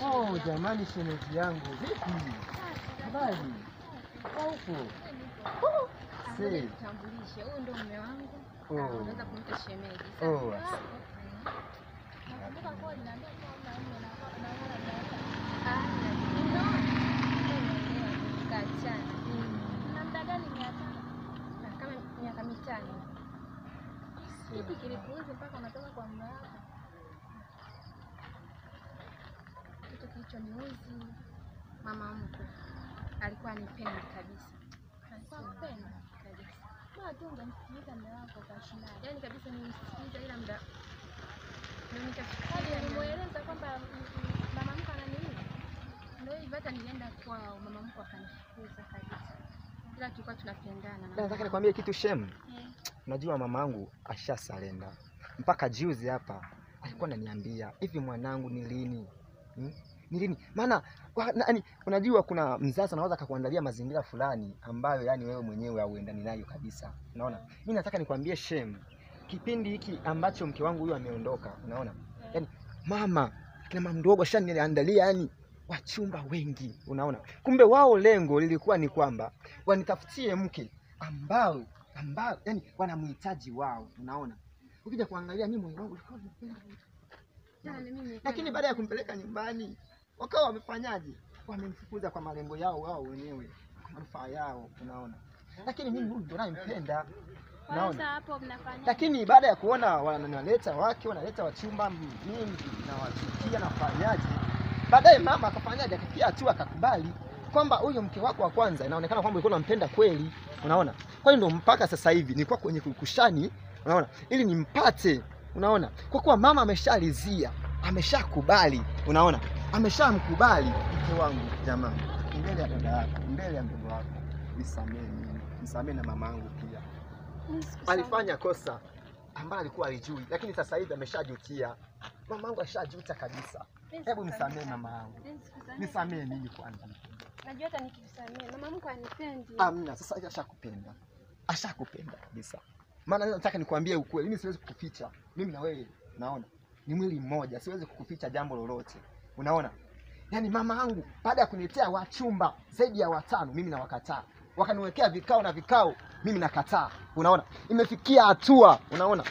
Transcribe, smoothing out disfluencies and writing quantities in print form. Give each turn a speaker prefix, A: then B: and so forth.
A: Oh, jamani shemeji yangu. Vipi? Habari? Upo?
B: Ngoja nitambulishe. Huyu ndo mume wangu. Unaweza kumta shemeji.
A: Oh.
B: Nakumbuka kwa ninaambia kwa mume na kachana. Na muda gani miaka? Kama miaka 5. Kipi kilikuuza mpaka unatoka kwa mume wako? Kitu kilichoniuzi, mama mkwe alikuwa anipenda kabisa. Anipenda kabisa. Bado tu ungemsikiliza mume wako kwa shida. Yaani kabisa nimsikiliza ila muda ndio nikafikiria nimueleza kwamba mama mkwe ananiuza. Ndio hivyo hata nilienda kwao mama mkwe akanifukuza kabisa. Ila tulikuwa tunapendana.
A: Nataka nikwambie kitu Shem. Unajua mamangu ashasalenda. Mpaka juzi hapa alikuwa ananiambia, "Hivi mwanangu ni lini?" Ni lini? Maana yani unajua kuna mzazi anaweza akakuandalia mazingira fulani ambayo yani wewe mwenyewe hauendani nayo kabisa. Unaona? Mimi nataka nikwambie Shem, kipindi hiki ambacho mke wangu huyo ameondoka, unaona? Yani mama, kina mama mdogo ashaniandalia yani wachumba wengi, unaona? Kumbe wao lengo lilikuwa ni kwamba wanitafutie mke ambao yani wanamhitaji wao, unaona? Ukija kuangalia mimi moyo wangu ulikuwa unapenda. Lakini baada ya kumpeleka nyumbani, wakawa wamefanyaje? Wamemfukuza kwa malengo yao wao wenyewe, kwa manufaa yao, unaona? Lakini mimi huyu ndo nampenda.
B: Sasa hapo mnafanya.
A: Lakini baada ya kuona wanaleta wake, wanaleta wachumba mimi na wachukia na fanyaje? Baadaye mama akafanyaje? Akafikia hatua akakubali kwamba huyo mke wako wa kwanza inaonekana kwamba ulikuwa unampenda kweli, unaona? Kwa hiyo ndo mpaka sasa hivi nilikuwa kwenye kukushani, unaona? Ili nimpate, unaona? Kwa kuwa mama ameshalizia, ameshakubali, unaona? Ameshamkubali mke wangu jamani. Mbele ya dada yako, mbele ya mdogo wako, nisamee mimi, nisamee na mamangu pia. Alifanya kosa ambalo alikuwa alijui, lakini sasa hivi ameshajutia. Mamangu ashajuta kabisa. Hebu nisamee mamangu. Nisamee mimi kwanza.
B: Najua hata nikikusamea mama mkwe anipendi.
A: Amna, sasa hivi ashakupenda. Ashakupenda kabisa. Maana nataka nikwambie ukweli, mimi siwezi kukuficha. Mimi na wewe, naona ni mwili mmoja, siwezi kukuficha jambo lolote. Unaona? Yaani mama yangu baada ya kuniletea wachumba zaidi ya 5, mimi nawakataa. Wakaniwekea vikao na vikao, mimi nakataa. Unaona? Imefikia hatua, unaona?